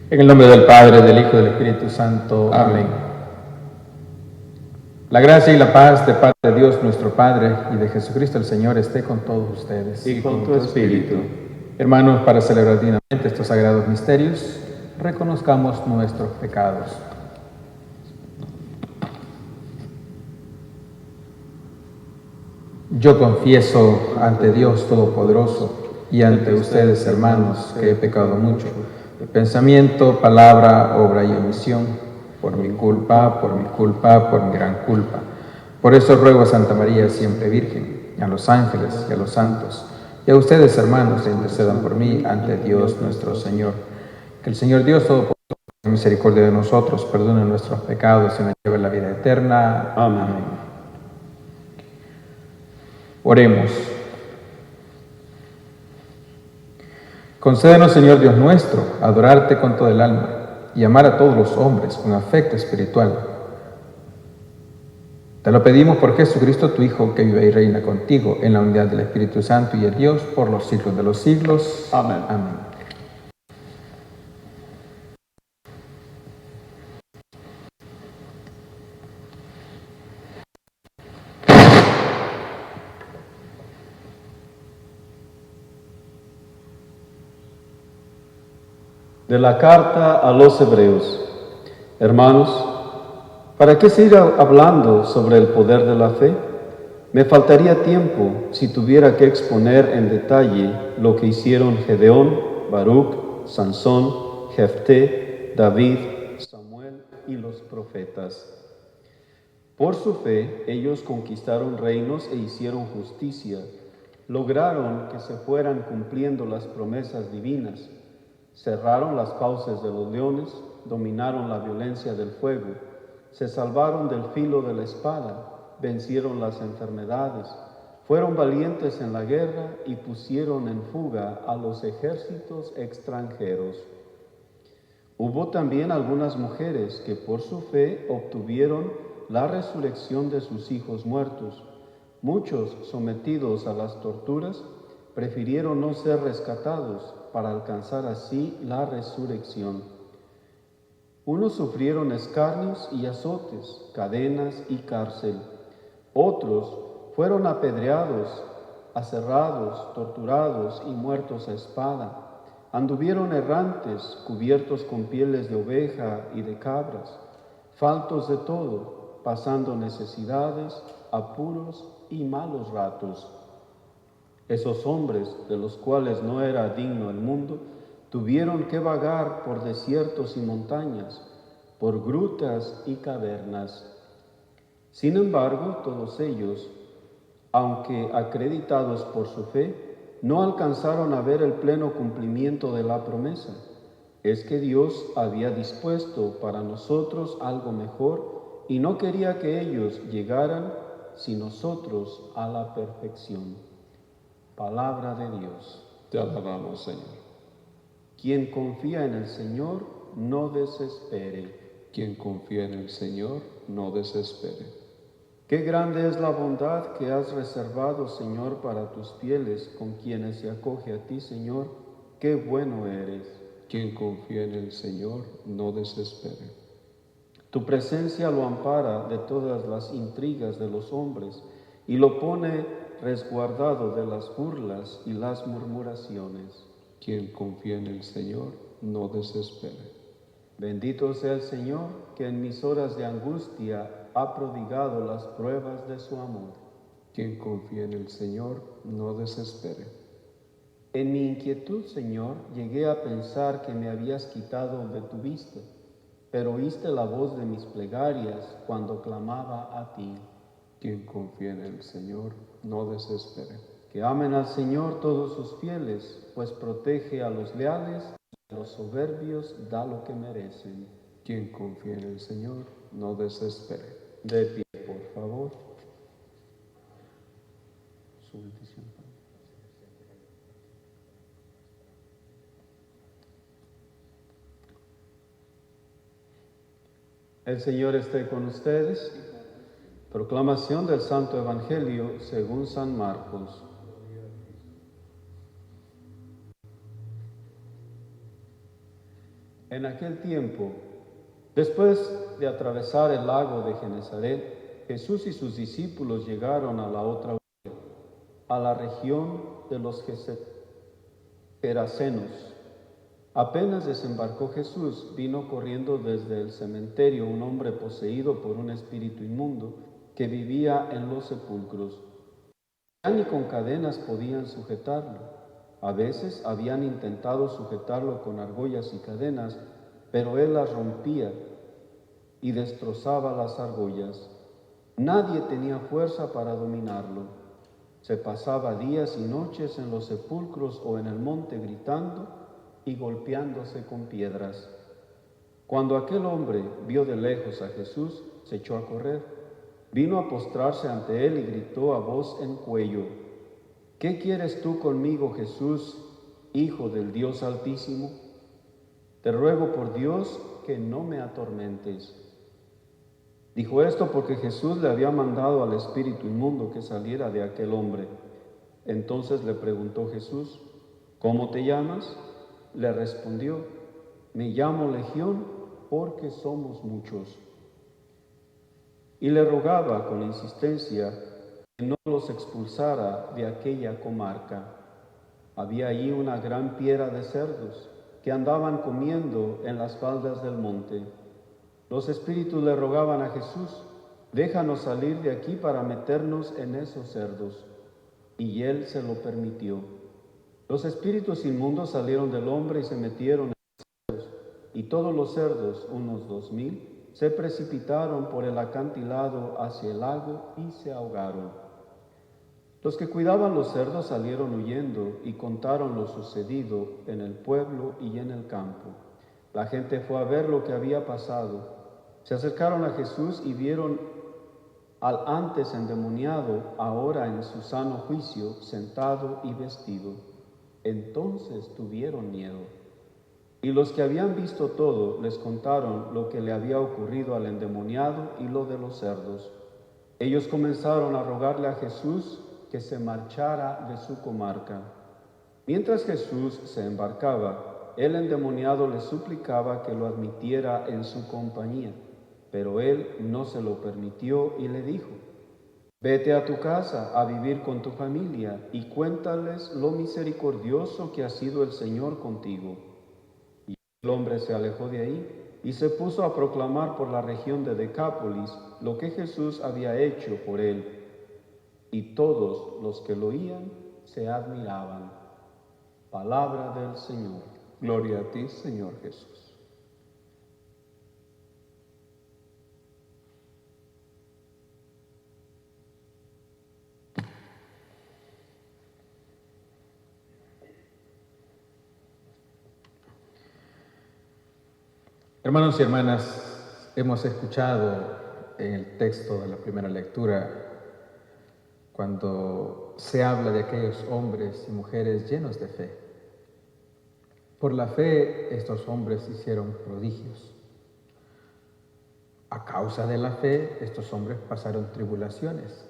En el nombre del Padre, del Hijo y del Espíritu Santo. Amén. La gracia y la paz de parte de Dios nuestro Padre y de Jesucristo el Señor esté con todos ustedes. Y con tu espíritu. Hermanos, para celebrar dignamente estos sagrados misterios, reconozcamos nuestros pecados. Yo confieso ante Dios Todopoderoso y ante ustedes, hermanos, que he pecado mucho, de pensamiento, palabra, obra y omisión, por mi culpa, por mi gran culpa. Por eso ruego a Santa María, siempre Virgen, a los ángeles y a los santos, y a ustedes, hermanos, que intercedan por mí ante Dios nuestro Señor. Que el Señor Dios Todopoderoso, en misericordia de nosotros, perdone nuestros pecados y nos lleve a la vida eterna. Amén. Oremos. Concédenos, Señor Dios nuestro, adorarte con todo el alma y amar a todos los hombres con afecto espiritual. Te lo pedimos por Jesucristo, tu Hijo, que vive y reina contigo en la unidad del Espíritu Santo y el Dios por los siglos de los siglos. Amén. Amén. De la carta a los Hebreos. Hermanos, ¿para qué seguir hablando sobre el poder de la fe? Me faltaría tiempo si tuviera que exponer en detalle lo que hicieron Gedeón, Baruch, Sansón, Jefté, David, Samuel y los profetas. Por su fe, ellos conquistaron reinos e hicieron justicia, lograron que se fueran cumpliendo las promesas divinas, cerraron las fauces de los leones, dominaron la violencia del fuego, se salvaron del filo de la espada, vencieron las enfermedades, fueron valientes en la guerra y pusieron en fuga a los ejércitos extranjeros. Hubo también algunas mujeres que por su fe obtuvieron la resurrección de sus hijos muertos. Muchos, sometidos a las torturas, prefirieron no ser rescatados para alcanzar así la resurrección. Unos sufrieron escarnios y azotes, cadenas y cárcel. Otros fueron apedreados, aserrados, torturados y muertos a espada. Anduvieron errantes, cubiertos con pieles de oveja y de cabras, faltos de todo, pasando necesidades, apuros y malos ratos. Esos hombres, de los cuales no era digno el mundo, tuvieron que vagar por desiertos y montañas, por grutas y cavernas. Sin embargo, todos ellos, aunque acreditados por su fe, no alcanzaron a ver el pleno cumplimiento de la promesa. Es que Dios había dispuesto para nosotros algo mejor y no quería que ellos llegaran, sino nosotros, a la perfección. Palabra de Dios. Te alabamos, Señor. Quien confía en el Señor, no desespere. Quien confía en el Señor, no desespere. Qué grande es la bondad que has reservado, Señor, para tus fieles, con quienes se acoge a ti, Señor. Qué bueno eres. Quien confía en el Señor, no desespere. Tu presencia lo ampara de todas las intrigas de los hombres y lo pone resguardado de las burlas y las murmuraciones. Quien confía en el Señor, no desespere. Bendito sea el Señor, que en mis horas de angustia ha prodigado las pruebas de su amor. Quien confía en el Señor, no desespere. En mi inquietud, Señor, llegué a pensar que me habías quitado de tu vista, pero oíste la voz de mis plegarias cuando clamaba a ti. Quien confía en el Señor, no desespere. Que amen al Señor todos sus fieles, pues protege a los leales y a los soberbios da lo que merecen. Quien confía en el Señor, no desespere. De pie, por favor. Su bendición. El Señor esté con ustedes. Proclamación del Santo Evangelio según San Marcos. En aquel tiempo, después de atravesar el lago de Genesaret, Jesús y sus discípulos llegaron a la otra orilla, a la región de los Gerasenos. Apenas desembarcó Jesús, vino corriendo desde el cementerio un hombre poseído por un espíritu inmundo que vivía en los sepulcros. Ya ni con cadenas podían sujetarlo. A veces habían intentado sujetarlo con argollas y cadenas, pero él las rompía y destrozaba las argollas. Nadie tenía fuerza para dominarlo. Se pasaba días y noches en los sepulcros o en el monte gritando y golpeándose con piedras. Cuando aquel hombre vio de lejos a Jesús, se echó a correr. Vino a postrarse ante él y gritó a voz en cuello: ¿Qué quieres tú conmigo, Jesús, Hijo del Dios Altísimo? Te ruego por Dios que no me atormentes. Dijo esto porque Jesús le había mandado al espíritu inmundo que saliera de aquel hombre. Entonces le preguntó Jesús: ¿Cómo te llamas? Le respondió: Me llamo Legión, porque somos muchos. Y le rogaba con insistencia que no los expulsara de aquella comarca. Había allí una gran piera de cerdos que andaban comiendo en las faldas del monte. Los espíritus le rogaban a Jesús: déjanos salir de aquí para meternos en esos cerdos. Y él se lo permitió. Los espíritus inmundos salieron del hombre y se metieron en los cerdos, y todos los cerdos, unos 2000, se precipitaron por el acantilado hacia el lago y se ahogaron. Los que cuidaban los cerdos salieron huyendo y contaron lo sucedido en el pueblo y en el campo. La gente fue a ver lo que había pasado. Se acercaron a Jesús y vieron al antes endemoniado, ahora en su sano juicio, sentado y vestido. Entonces tuvieron miedo. Y los que habían visto todo les contaron lo que le había ocurrido al endemoniado y lo de los cerdos. Ellos comenzaron a rogarle a Jesús que se marchara de su comarca. Mientras Jesús se embarcaba, el endemoniado le suplicaba que lo admitiera en su compañía, pero él no se lo permitió y le dijo: Vete a tu casa a vivir con tu familia y cuéntales lo misericordioso que ha sido el Señor contigo. Y el hombre se alejó de ahí y se puso a proclamar por la región de Decápolis lo que Jesús había hecho por él. Y todos los que lo oían se admiraban. Palabra del Señor. Gloria a ti, Señor Jesús. Hermanos y hermanas, hemos escuchado en el texto de la primera lectura cuando se habla de aquellos hombres y mujeres llenos de fe. Por la fe, estos hombres hicieron prodigios. A causa de la fe, estos hombres pasaron tribulaciones.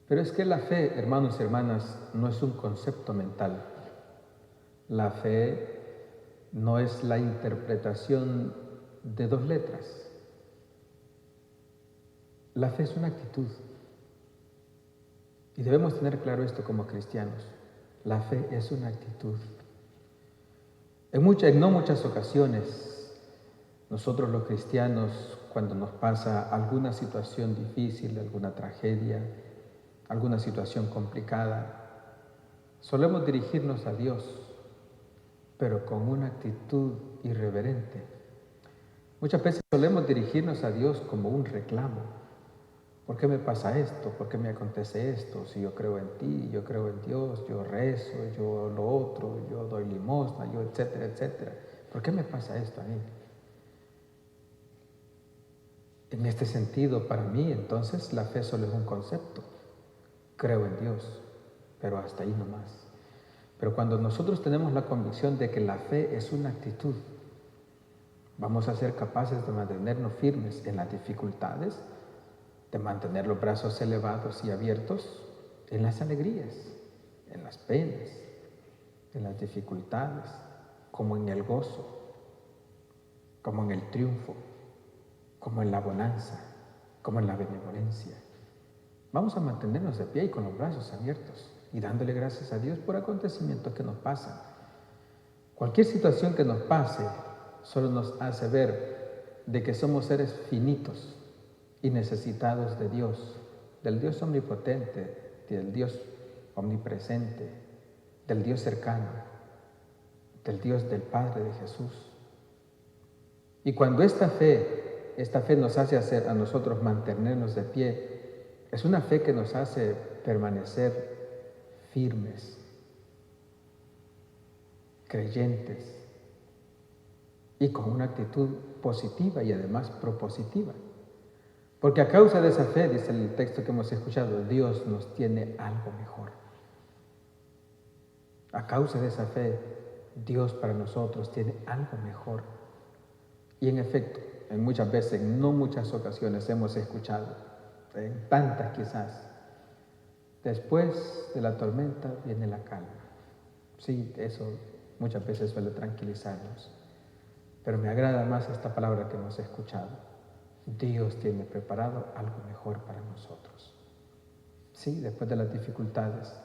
Pero es que la fe, hermanos y hermanas, no es un concepto mental. La fe no es la interpretación de dos letras. La fe es una actitud. Y debemos tener claro esto como cristianos. La fe es una actitud. En no muchas ocasiones, nosotros los cristianos, cuando nos pasa alguna situación difícil, alguna tragedia, alguna situación complicada, solemos dirigirnos a Dios, pero con una actitud irreverente. Muchas veces solemos dirigirnos a Dios como un reclamo. ¿Por qué me pasa esto? ¿Por qué me acontece esto? Si yo creo en ti, yo creo en Dios, yo rezo, yo lo otro, yo doy limosna, yo etcétera, etcétera. ¿Por qué me pasa esto a mí? En este sentido, para mí, entonces, la fe solo es un concepto. Creo en Dios, pero hasta ahí nomás. Pero cuando nosotros tenemos la convicción de que la fe es una actitud, vamos a ser capaces de mantenernos firmes en las dificultades, de mantener los brazos elevados y abiertos en las alegrías, en las penas, en las dificultades, como en el gozo. como en el triunfo, como en la bonanza, como en la benevolencia. Vamos a mantenernos de pie y con los brazos abiertos y dándole gracias a Dios por acontecimientos que nos pasan. Cualquier situación que nos pase solo nos hace ver de que somos seres finitos y necesitados de Dios, del Dios omnipotente, del Dios omnipresente, del Dios cercano, del Dios del Padre de Jesús. Y cuando esta fe nos hace hacer a nosotros mantenernos de pie, es una fe que nos hace permanecer firmes, creyentes y con una actitud positiva y además propositiva. Porque a causa de esa fe, dice el texto que hemos escuchado, Dios nos tiene algo mejor. A causa de esa fe, Dios para nosotros tiene algo mejor. Y en efecto, en muchas veces, en no muchas ocasiones hemos escuchado, en tantas quizás, después de la tormenta viene la calma. Sí, eso muchas veces suele tranquilizarnos. Pero me agrada más esta palabra que hemos escuchado. Dios tiene preparado algo mejor para nosotros. Sí, después de las dificultades,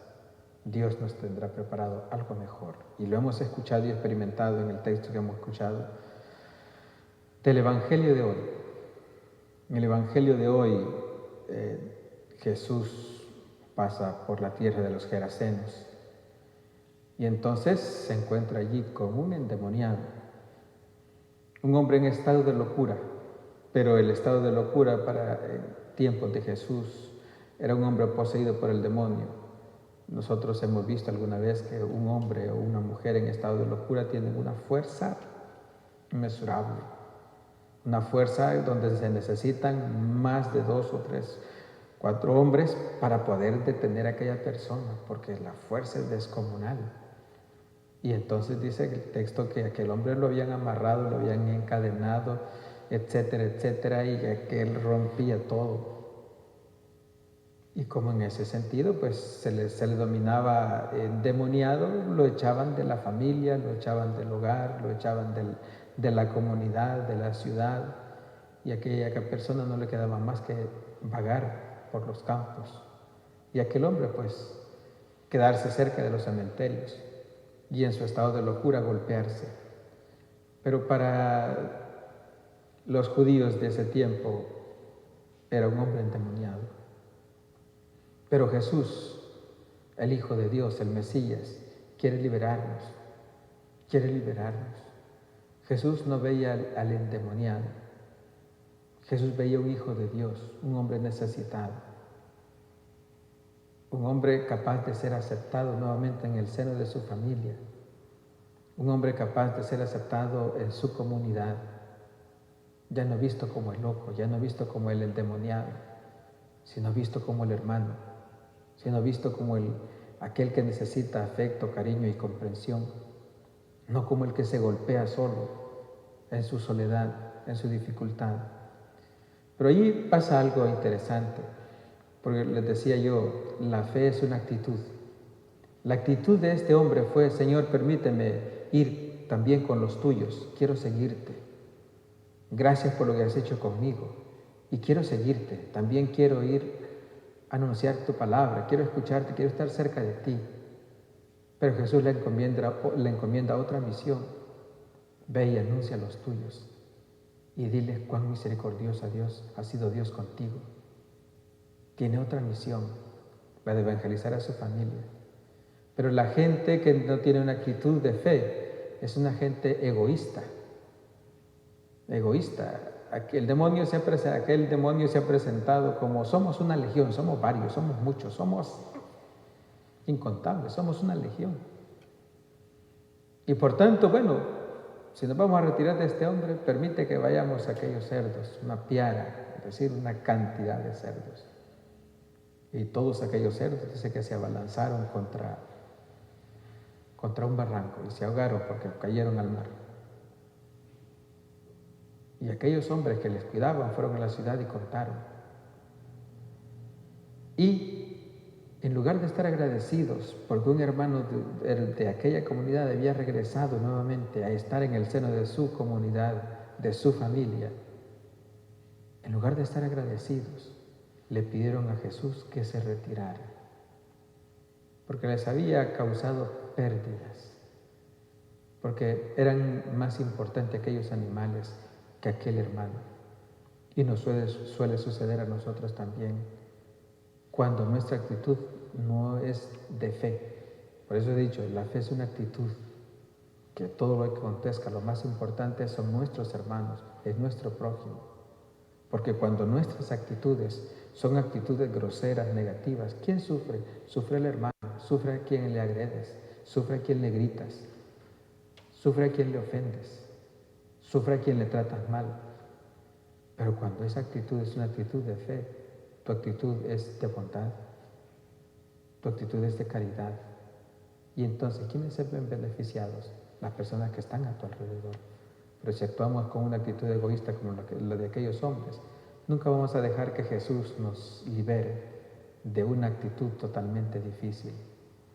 Dios nos tendrá preparado algo mejor. Y lo hemos escuchado y experimentado en el texto que hemos escuchado del Evangelio de hoy. En el Evangelio de hoy, Jesús pasa por la tierra de los Gerasenos y entonces se encuentra allí con un endemoniado, un hombre en estado de locura, pero el estado de locura para tiempos de Jesús era un hombre poseído por el demonio. Nosotros hemos visto alguna vez que un hombre o una mujer en estado de locura tienen una fuerza inmesurable, una fuerza donde se necesitan más de 2 o 3, 4 hombres para poder detener a aquella persona, porque la fuerza es descomunal. Y entonces dice el texto que aquel hombre lo habían amarrado, lo habían encadenado, etcétera, etcétera, y aquel rompía todo. Y como en ese sentido, pues se le dominaba endemoniado, lo echaban de la familia, lo echaban del hogar, lo echaban de la comunidad, de la ciudad, y a aquella persona no le quedaba más que vagar por los campos. Y aquel hombre, pues, quedarse cerca de los cementerios y en su estado de locura golpearse. Pero para los judíos de ese tiempo era un hombre endemoniado. Pero Jesús, el Hijo de Dios, el Mesías, quiere liberarnos, quiere liberarnos. Jesús no veía al endemoniado, Jesús veía un Hijo de Dios, un hombre necesitado, un hombre capaz de ser aceptado nuevamente en el seno de su familia, un hombre capaz de ser aceptado en su comunidad, ya no visto como el loco, ya no visto como el endemoniado, sino visto como el hermano, sino visto como aquel que necesita afecto, cariño y comprensión, no como el que se golpea solo en su soledad, en su dificultad. Pero allí pasa algo interesante, porque les decía yo, la fe es una actitud. La actitud de este hombre fue: Señor, permíteme ir también con los tuyos, quiero seguirte. Gracias por lo que has hecho conmigo y quiero seguirte, también quiero ir a anunciar tu palabra, quiero escucharte, quiero estar cerca de ti. Pero Jesús le encomienda otra misión: ve y anuncia a los tuyos y diles cuán misericordioso Dios ha sido Dios contigo. Tiene otra misión, la de evangelizar a su familia. Pero la gente que no tiene una actitud de fe es una gente egoísta. Aquel demonio se ha presentado como: somos una legión, somos varios, somos muchos, somos incontables, somos una legión. Y por tanto, bueno, si nos vamos a retirar de este hombre, permite que vayamos a aquellos cerdos, una piara, es decir, una cantidad de cerdos. Y todos aquellos cerdos dice que se abalanzaron contra un barranco y se ahogaron porque cayeron al mar. Y aquellos hombres que les cuidaban fueron a la ciudad y contaron. Y en lugar de estar agradecidos porque un hermano de aquella comunidad había regresado nuevamente a estar en el seno de su comunidad de su familia, en lugar de estar agradecidos, le pidieron a Jesús que se retirara, porque les había causado pérdidas, porque eran más importantes aquellos animales que aquel hermano. Y nos suele suceder a nosotros también, cuando nuestra actitud no es de fe. Por eso he dicho, la fe es una actitud, que todo lo que acontezca, lo más importante son nuestros hermanos, es nuestro prójimo. Porque cuando nuestras actitudes son actitudes groseras, negativas, ¿quién sufre? Sufre el hermano, sufre a quien le agredes, sufre a quien le gritas, sufre a quien le ofendes, sufre a quien le tratas mal. Pero cuando esa actitud es una actitud de fe, tu actitud es de bondad, tu actitud es de caridad. Y entonces, ¿quiénes se ven beneficiados? Las personas que están a tu alrededor. Pero si actuamos con una actitud egoísta como la de aquellos hombres, nunca vamos a dejar que Jesús nos libere de una actitud totalmente difícil.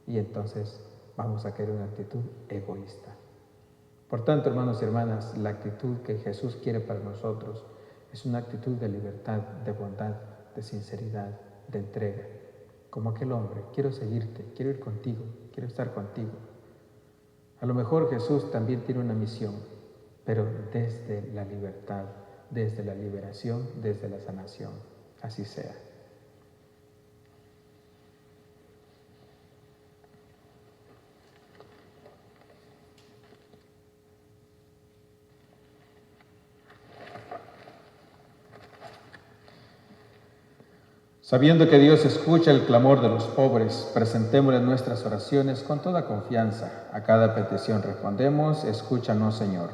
Y entonces vamos a querer una actitud egoísta. Por tanto, hermanos y hermanas, la actitud que Jesús quiere para nosotros es una actitud de libertad, de bondad, de sinceridad, de entrega. Como aquel hombre, quiero seguirte, quiero ir contigo, quiero estar contigo. A lo mejor Jesús también tiene una misión, pero desde la libertad, desde la liberación, desde la sanación. Así sea. Sabiendo que Dios escucha el clamor de los pobres, presentémosle nuestras oraciones con toda confianza. A cada petición respondemos, escúchanos, Señor.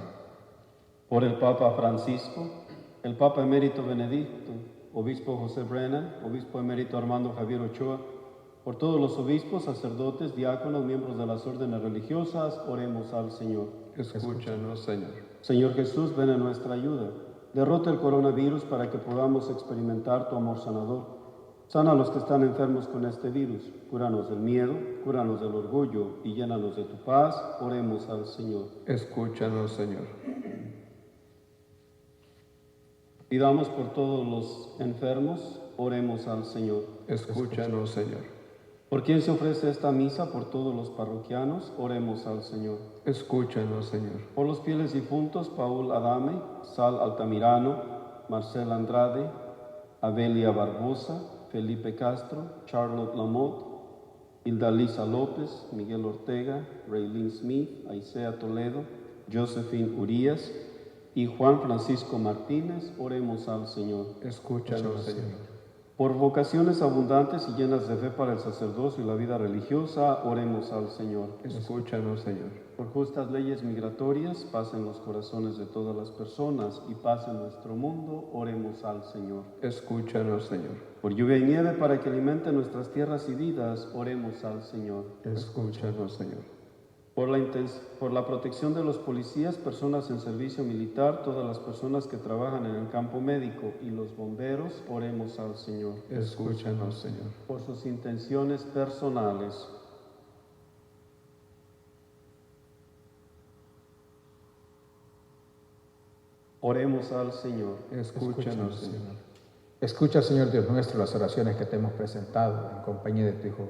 Por el Papa Francisco, el Papa Emérito Benedicto, Obispo José Brennan, Obispo Emérito Armando Javier Ochoa, por todos los obispos, sacerdotes, diáconos, miembros de las órdenes religiosas, oremos al Señor. Escúchanos, Señor. Señor Jesús, ven en nuestra ayuda. Derrota el coronavirus para que podamos experimentar tu amor sanador. Sana a los que están enfermos con este virus. Cúranos del miedo, cúranos del orgullo y llénanos de tu paz. Oremos al Señor. Escúchanos, Señor. Pidamos por todos los enfermos. Oremos al Señor. Escúchanos, Señor. ¿Por quién se ofrece esta misa? Por todos los parroquianos. Oremos al Señor. Escúchanos, Señor. Por los fieles difuntos, Paul Adame, Sal Altamirano, Marcel Andrade, Abelia Barbosa, Felipe Castro, Charlotte Lamotte, Hilda Lisa López, Miguel Ortega, Raylene Smith, Aisea Toledo, Josephine Urias y Juan Francisco Martínez, oremos al Señor. Escúchanos, Señor. Por vocaciones abundantes y llenas de fe para el sacerdocio y la vida religiosa, oremos al Señor. Escúchanos, Señor. Por justas leyes migratorias, paz en los corazones de todas las personas y paz en nuestro mundo, oremos al Señor. Escúchanos, Señor. Por lluvia y nieve para que alimente nuestras tierras y vidas, oremos al Señor. Escúchanos, Señor. Por la protección de los policías, personas en servicio militar, todas las personas que trabajan en el campo médico y los bomberos, oremos al Señor. Escúchanos, Señor. Por sus intenciones personales. Oremos al Señor. Escúchanos, Señor. Escucha, Señor Dios nuestro, las oraciones que te hemos presentado en compañía de tu Hijo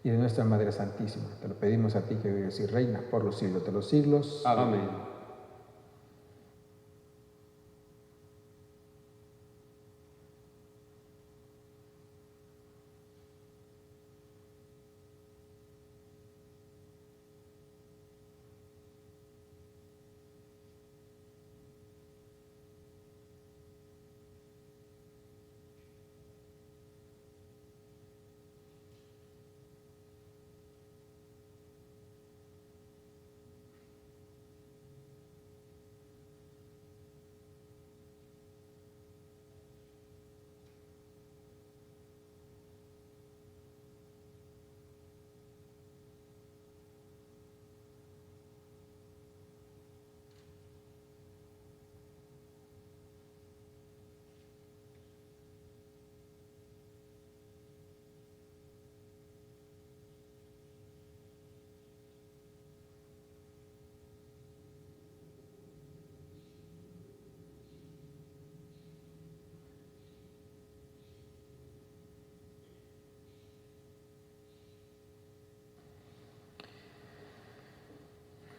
y de nuestra Madre Santísima. Te lo pedimos a ti que vives y reinas por los siglos de los siglos. Amén.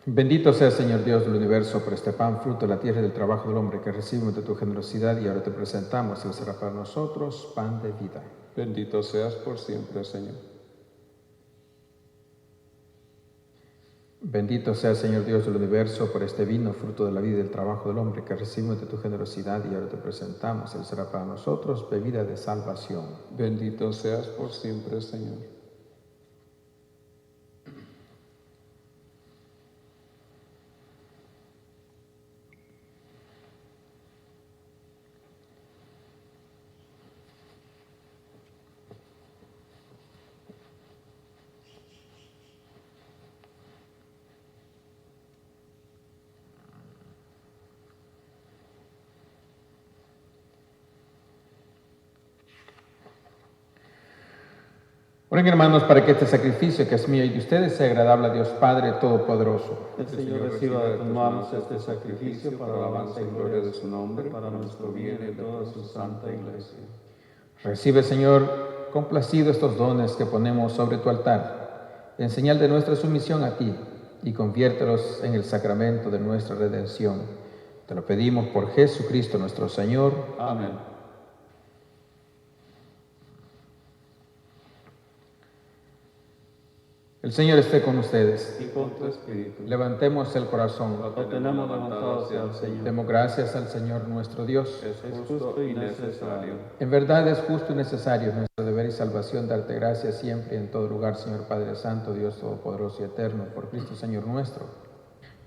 Bendito sea, Señor Dios del universo, por este pan, fruto de la tierra y del trabajo del hombre, que recibimos de tu generosidad y ahora te presentamos. Él será para nosotros pan de vida. Bendito seas por siempre, Señor. Bendito sea, Señor Dios del universo, por este vino, fruto de la vida y del trabajo del hombre, que recibimos de tu generosidad y ahora te presentamos. Él será para nosotros bebida de salvación. Bendito seas por siempre, Señor. Oren, hermanos, para que este sacrificio que es mío y de ustedes sea agradable a Dios Padre Todopoderoso. El Señor reciba de tus manos este sacrificio para la alabanza y gloria de su nombre, para nuestro bien y de toda su santa iglesia. Recibe, Señor, complacido estos dones que ponemos sobre tu altar, en señal de nuestra sumisión a ti, y conviértelos en el sacramento de nuestra redención. Te lo pedimos por Jesucristo nuestro Señor. Amén. El Señor esté con ustedes. Y con tu espíritu. Levantemos el corazón. Lo tenemos levantado hacia el Señor. Demos gracias al Señor nuestro Dios. Es justo y necesario. En verdad es justo y necesario, es nuestro deber y salvación, darte gracias siempre y en todo lugar, Señor Padre Santo, Dios Todopoderoso y Eterno, por Cristo Señor nuestro.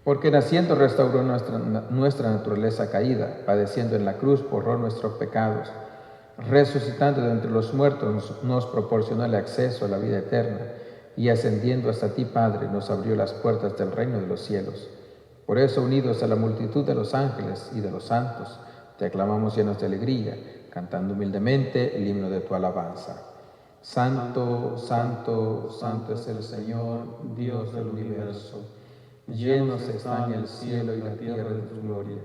Porque naciendo restauró nuestra naturaleza caída, padeciendo en la cruz borró nuestros pecados, resucitando de entre los muertos nos proporcionó el acceso a la vida eterna, y ascendiendo hasta ti, Padre, nos abrió las puertas del reino de los cielos. Por eso, unidos a la multitud de los ángeles y de los santos, te aclamamos llenos de alegría, cantando humildemente el himno de tu alabanza. Santo, santo, santo es el Señor, Dios del universo. Llenos están el cielo y la tierra de tu gloria.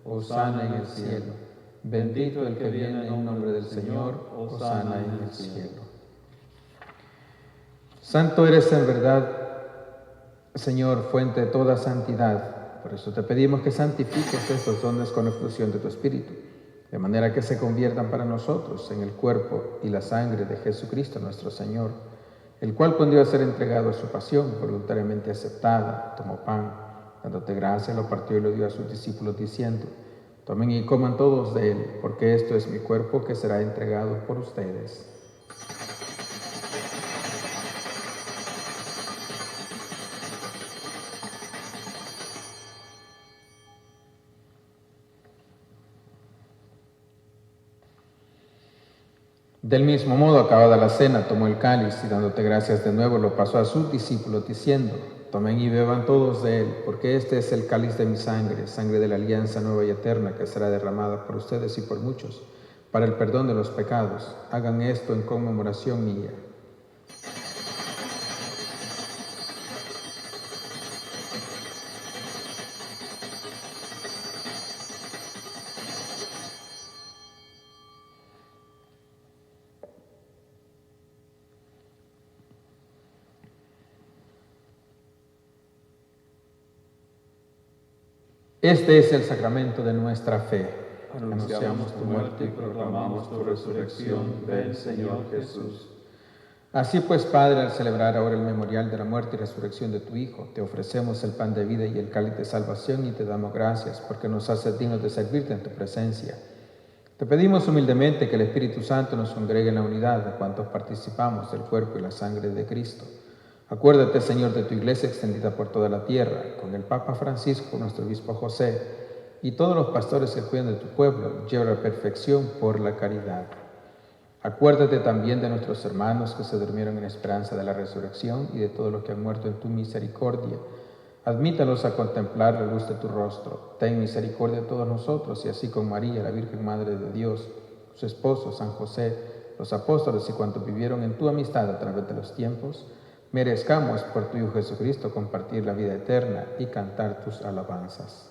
Hosana en el cielo. Bendito el que viene en nombre del Señor. Hosana en el cielo. Santo eres en verdad, Señor, fuente de toda santidad. Por eso te pedimos que santifiques estos dones con efusión de tu Espíritu, de manera que se conviertan para nosotros en el cuerpo y la sangre de Jesucristo nuestro Señor, el cual, cuando iba a ser entregado a su pasión, voluntariamente aceptada, tomó pan, dándote gracias, lo partió y lo dio a sus discípulos, diciendo: tomen y coman todos de él, porque esto es mi cuerpo que será entregado por ustedes. Del mismo modo, acabada la cena, tomó el cáliz y dándote gracias de nuevo, lo pasó a sus discípulos, diciendo: tomen y beban todos de él, porque este es el cáliz de mi sangre, sangre de la alianza nueva y eterna, que será derramada por ustedes y por muchos, para el perdón de los pecados. Hagan esto en conmemoración mía. Este es el sacramento de nuestra fe. Anunciamos tu muerte y proclamamos tu resurrección. Ven, Señor Jesús. Así pues, Padre, al celebrar ahora el memorial de la muerte y resurrección de tu Hijo, te ofrecemos el pan de vida y el cáliz de salvación y te damos gracias porque nos haces dignos de servirte en tu presencia. Te pedimos humildemente que el Espíritu Santo nos congregue en la unidad de cuantos participamos del cuerpo y la sangre de Cristo. Acuérdate, Señor, de tu iglesia extendida por toda la tierra, con el Papa Francisco, nuestro obispo José, y todos los pastores que cuidan de tu pueblo, lleva a la perfección por la caridad. Acuérdate también de nuestros hermanos que se durmieron en esperanza de la resurrección y de todos los que han muerto en tu misericordia. Admítalos a contemplar la luz de tu rostro. Ten misericordia de todos nosotros, y así con María, la Virgen Madre de Dios, su esposo, San José, los apóstoles y cuantos vivieron en tu amistad a través de los tiempos, merezcamos por tu Hijo Jesucristo compartir la vida eterna y cantar tus alabanzas.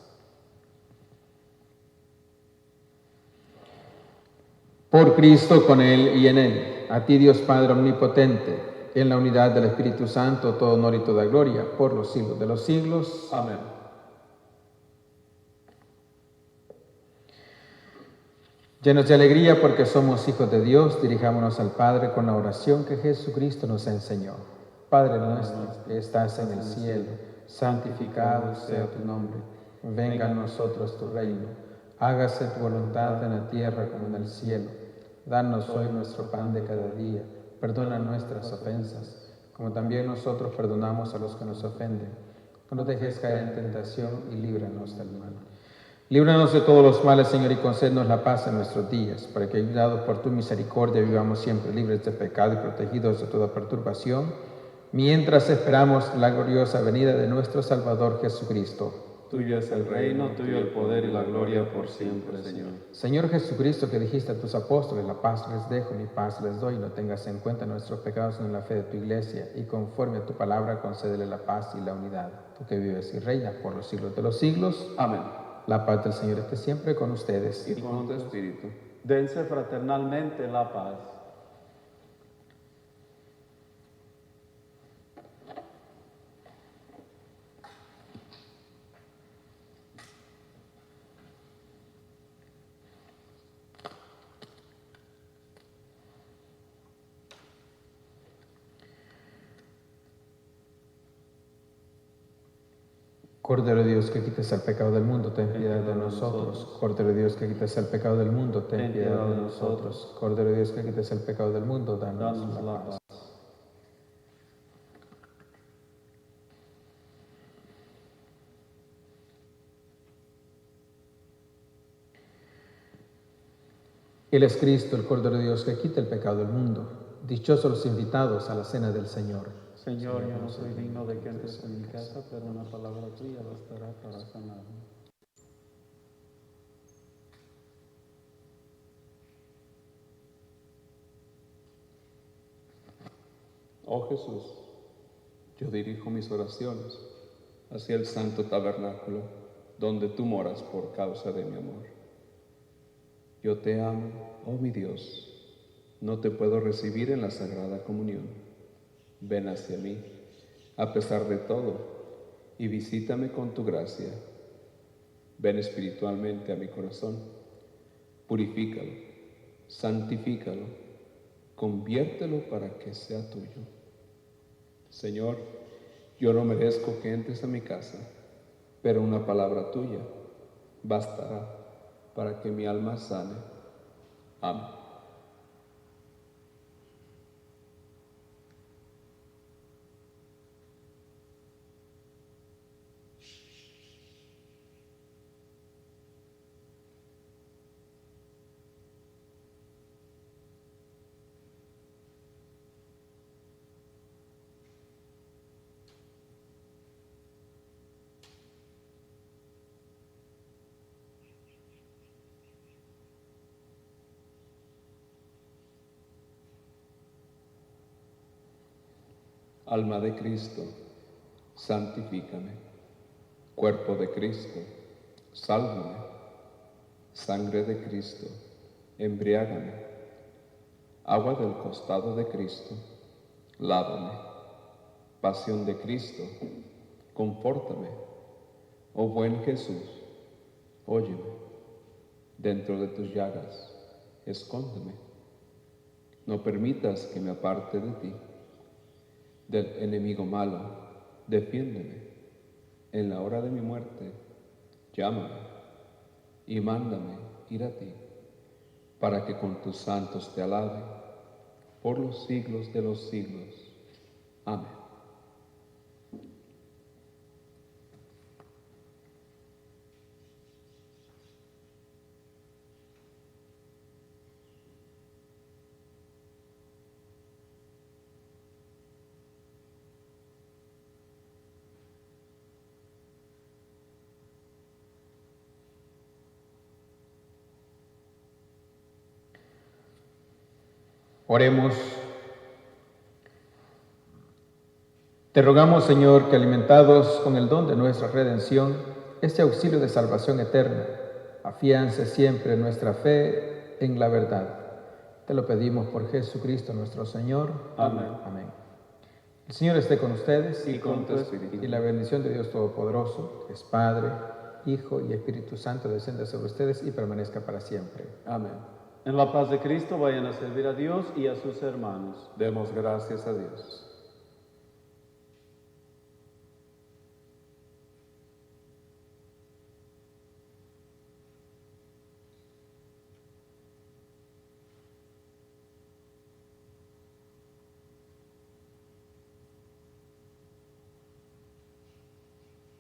Por Cristo, con Él y en Él, a ti Dios Padre Omnipotente, en la unidad del Espíritu Santo, todo honor y toda gloria, por los siglos de los siglos. Amén. Llenos de alegría porque somos hijos de Dios, dirijámonos al Padre con la oración que Jesucristo nos enseñó. Padre nuestro que estás en el cielo, santificado sea tu nombre. Venga a nosotros tu reino. Hágase tu voluntad en la tierra como en el cielo. Danos hoy nuestro pan de cada día. Perdona nuestras ofensas, como también nosotros perdonamos a los que nos ofenden. No nos dejes caer en tentación y líbranos del mal. Líbranos de todos los males, Señor, y concédenos la paz en nuestros días, para que, ayudados por tu misericordia, vivamos siempre libres de pecado y protegidos de toda perturbación, mientras esperamos la gloriosa venida de nuestro Salvador Jesucristo. Tuyo es el reino, tuyo el poder y la gloria por siempre, Señor. Señor Jesucristo, que dijiste a tus apóstoles, la paz les dejo, mi paz les doy, no tengas en cuenta nuestros pecados en la fe de tu iglesia, y conforme a tu palabra concédele la paz y la unidad. Tú que vives y reinas por los siglos de los siglos. Amén. La paz del Señor esté siempre con ustedes. Y con tu espíritu. Dense fraternalmente la paz. Cordero de Dios, que quites el pecado del mundo, ten piedad de nosotros. Cordero de Dios, que quites el pecado del mundo, ten piedad de nosotros. Cordero de Dios, que quites el pecado del mundo, danos la paz. Él es Cristo, el Cordero de Dios, que quita el pecado del mundo. Dichosos los invitados a la cena del Señor. Señor, yo no soy digno de que entres en mi casa, pero una palabra tuya bastará para sanarme. Oh Jesús, yo dirijo mis oraciones hacia el santo tabernáculo, donde tú moras por causa de mi amor. Yo te amo, oh mi Dios, no te puedo recibir en la Sagrada Comunión. Ven hacia mí, a pesar de todo, y visítame con tu gracia. Ven espiritualmente a mi corazón, purifícalo, santifícalo, conviértelo para que sea tuyo. Señor, yo no merezco que entres a mi casa, pero una palabra tuya bastará para que mi alma sane. Amén. Alma de Cristo, santifícame. Cuerpo de Cristo, sálvame. Sangre de Cristo, embriágame. Agua del costado de Cristo, lávame. Pasión de Cristo, confórtame. Oh buen Jesús, óyeme. Dentro de tus llagas, escóndeme. No permitas que me aparte de ti. Del enemigo malo, defiéndeme. En la hora de mi muerte, llámame y mándame ir a ti, para que con tus santos te alabe por los siglos de los siglos. Amén. Oremos. Te rogamos, Señor, que alimentados con el don de nuestra redención, este auxilio de salvación eterna, afiance siempre nuestra fe en la verdad. Te lo pedimos por Jesucristo nuestro Señor. Amén. Amén. El Señor esté con ustedes y con tu espíritu. y la bendición de Dios Todopoderoso, que es Padre, Hijo y Espíritu Santo, descienda sobre ustedes y permanezca para siempre. Amén. En la paz de Cristo vayan a servir a Dios y a sus hermanos. Demos gracias a Dios.